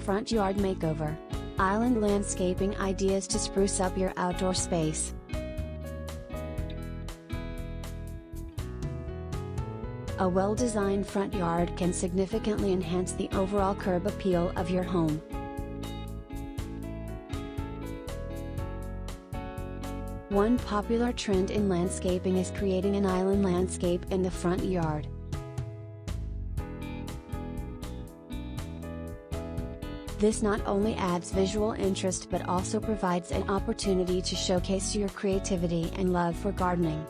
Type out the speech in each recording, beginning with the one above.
front yard makeover. Island landscaping ideas to spruce up your outdoor space. A well-designed front yard can significantly enhance the overall curb appeal of your home. One popular trend in landscaping is creating an island landscape in the front yard. This not only adds visual interest but also provides an opportunity to showcase your creativity and love for gardening.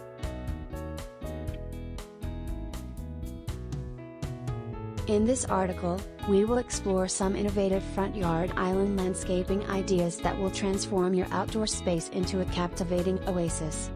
In this article, we will explore some innovative front yard island landscaping ideas that will transform your outdoor space into a captivating oasis.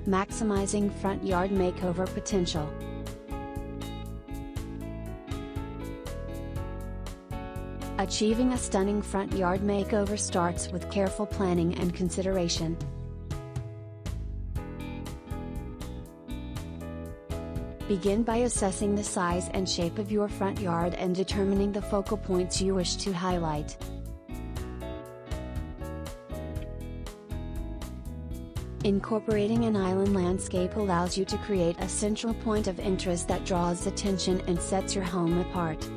Maximizing front yard makeover potential. Achieving a stunning front yard makeover starts with careful planning and consideration. Begin by assessing the size and shape of your front yard and determining the focal points you wish to highlight. Incorporating an island landscape allows you to create a central point of interest that draws attention and sets your home apart.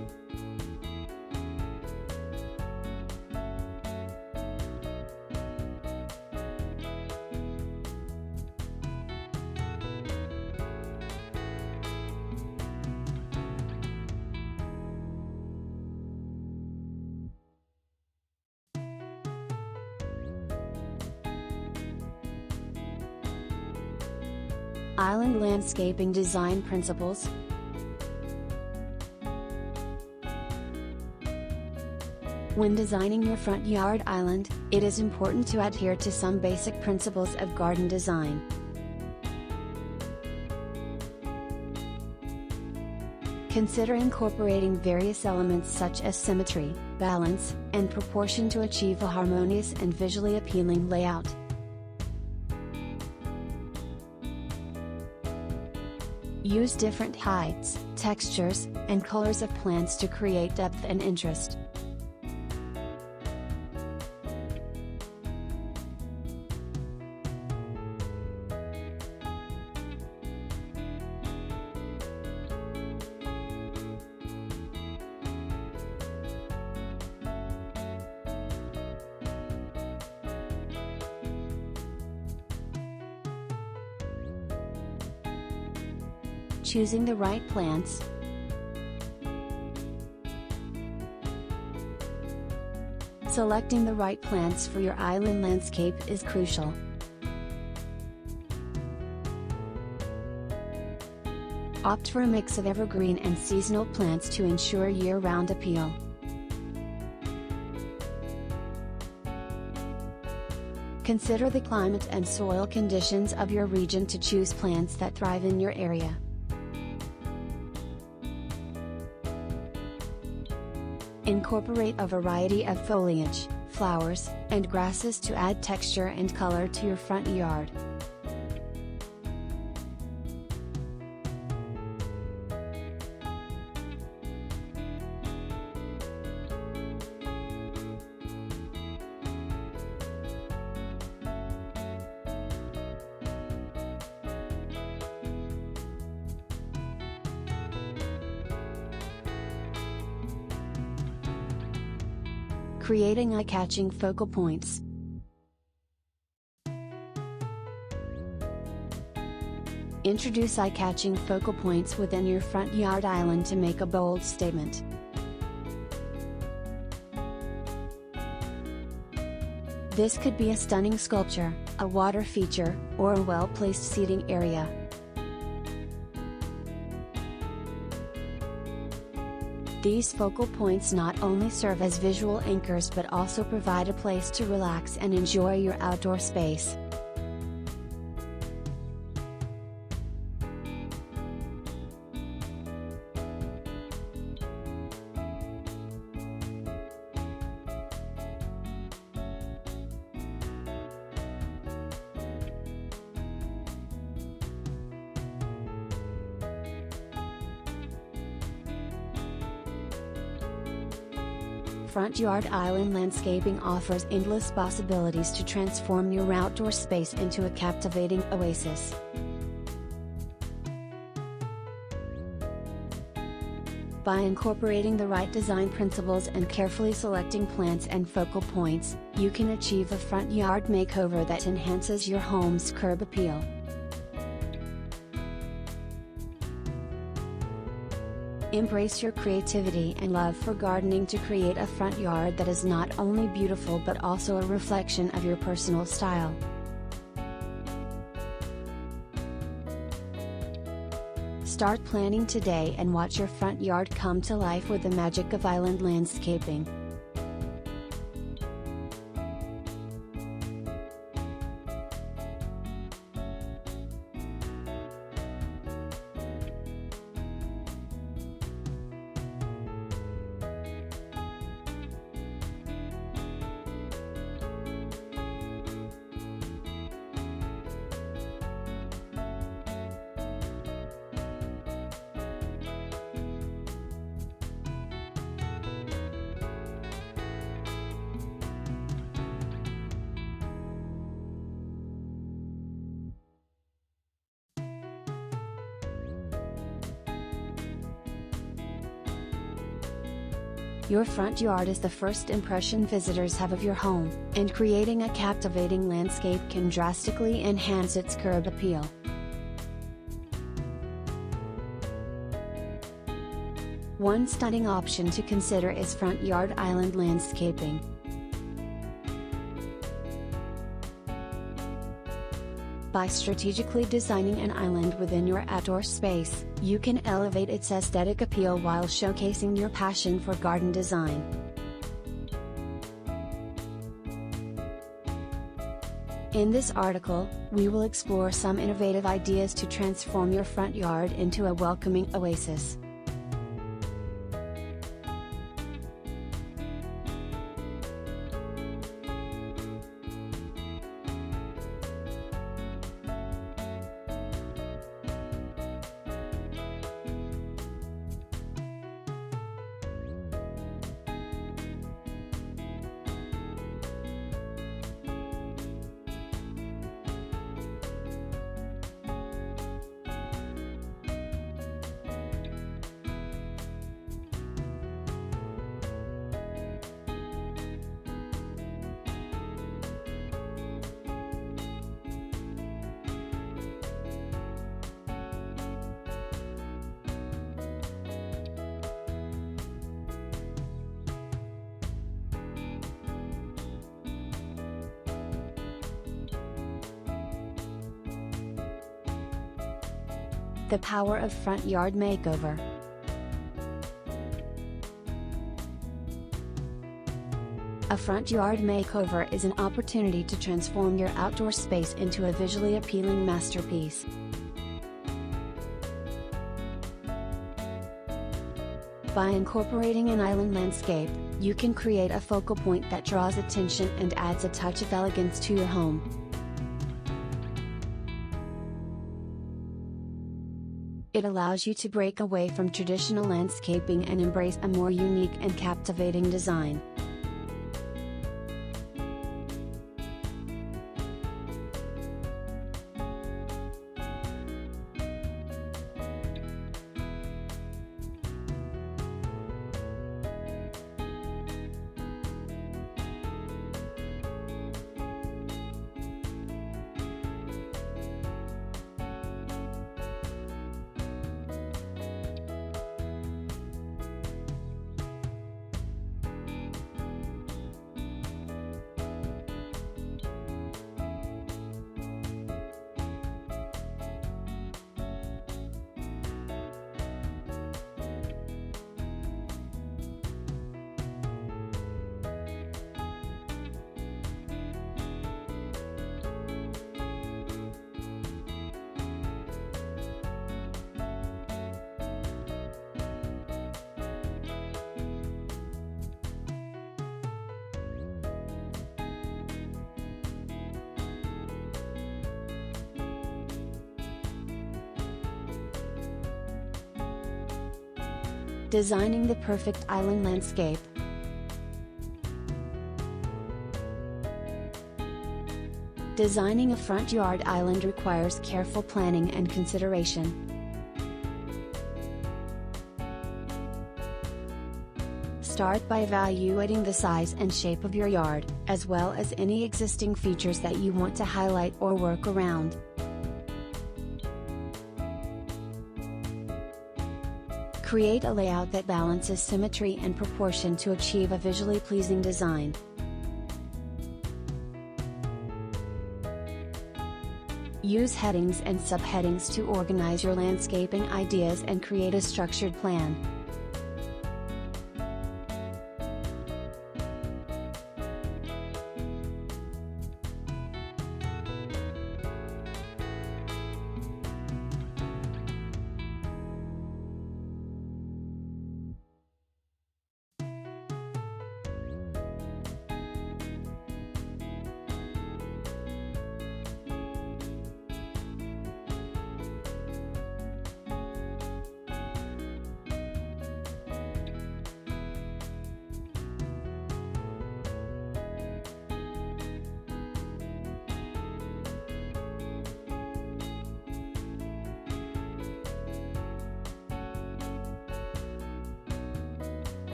Island landscaping design principles. When designing your front yard island, it is important to adhere to some basic principles of garden design. Consider incorporating various elements such as symmetry, balance, and proportion to achieve a harmonious and visually appealing layout. Use different heights, textures, and colors of plants to create depth and interest. Choosing the right plants. Selecting the right plants for your island landscape is crucial. Opt for a mix of evergreen and seasonal plants to ensure year-round appeal. Consider the climate and soil conditions of your region to choose plants that thrive in your area. Incorporate a variety of foliage, flowers, and grasses to add texture and color to your front yard. Creating eye-catching focal points. Introduce eye-catching focal points within your front yard island to make a bold statement. This could be a stunning sculpture, a water feature, or a well-placed seating area. These focal points not only serve as visual anchors but also provide a place to relax and enjoy your outdoor space. front yard island landscaping offers endless possibilities to transform your outdoor space into a captivating oasis. By incorporating the right design principles and carefully selecting plants and focal points, you can achieve a front yard makeover that enhances your home's curb appeal. Embrace your creativity and love for gardening to create a front yard that is not only beautiful but also a reflection of your personal style. Start planning today and watch your front yard come to life with the magic of island landscaping. Your front yard is the first impression visitors have of your home, and creating a captivating landscape can drastically enhance its curb appeal. One stunning option to consider is front yard island landscaping. By strategically designing an island within your outdoor space, you can elevate its aesthetic appeal while showcasing your passion for garden design. In this article, we will explore some innovative ideas to transform your front yard into a welcoming oasis. The power of front yard makeover. A front yard makeover is an opportunity to transform your outdoor space into a visually appealing masterpiece. By incorporating an island landscape, you can create a focal point that draws attention and adds a touch of elegance to your home. It allows you to break away from traditional landscaping and embrace a more unique and captivating design. Designing the perfect island landscape. Designing a front yard island requires careful planning and consideration. Start by evaluating the size and shape of your yard, as well as any existing features that you want to highlight or work around. Create a layout that balances symmetry and proportion to achieve a visually pleasing design. Use headings and subheadings to organize your landscaping ideas and create a structured plan.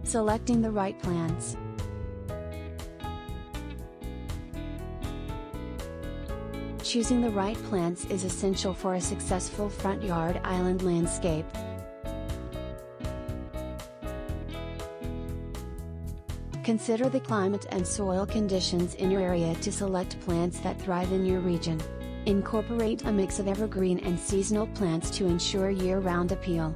Selecting the right plants. Choosing the right plants is essential for a successful front yard island landscape. Consider the climate and soil conditions in your area to select plants that thrive in your region. Incorporate a mix of evergreen and seasonal plants to ensure year-round appeal.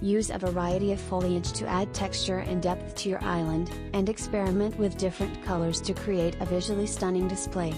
Use a variety of foliage to add texture and depth to your island, and experiment with different colors to create a visually stunning display.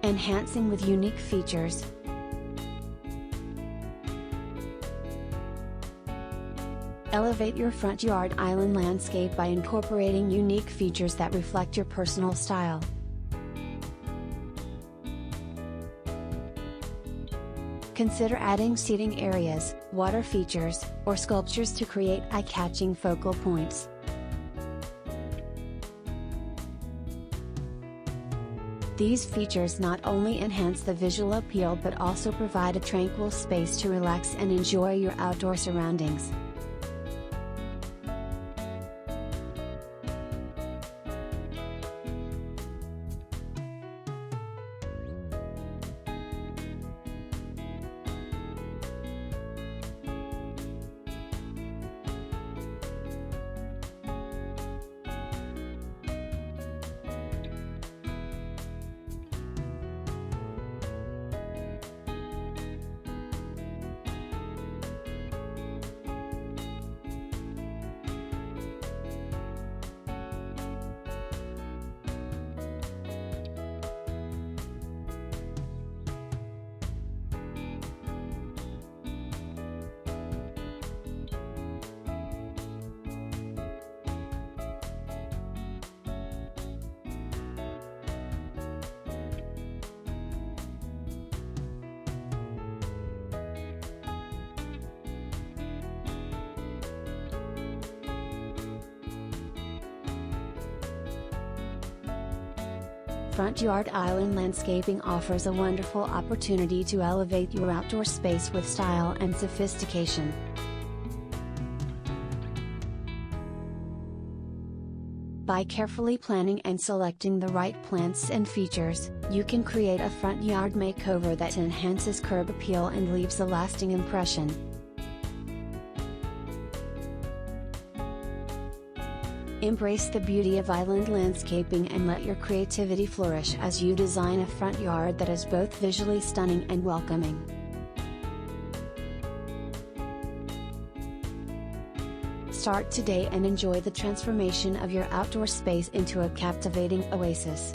Enhancing with unique features. Elevate your front yard island landscape by incorporating unique features that reflect your personal style. Consider adding seating areas, water features, or sculptures to create eye-catching focal points. These features not only enhance the visual appeal but also provide a tranquil space to relax and enjoy your outdoor surroundings. Front yard island landscaping offers a wonderful opportunity to elevate your outdoor space with style and sophistication. By carefully planning and selecting the right plants and features, you can create a front yard makeover that enhances curb appeal and leaves a lasting impression. Embrace the beauty of island landscaping and let your creativity flourish as you design a front yard that is both visually stunning and welcoming. Start today and enjoy the transformation of your outdoor space into a captivating oasis.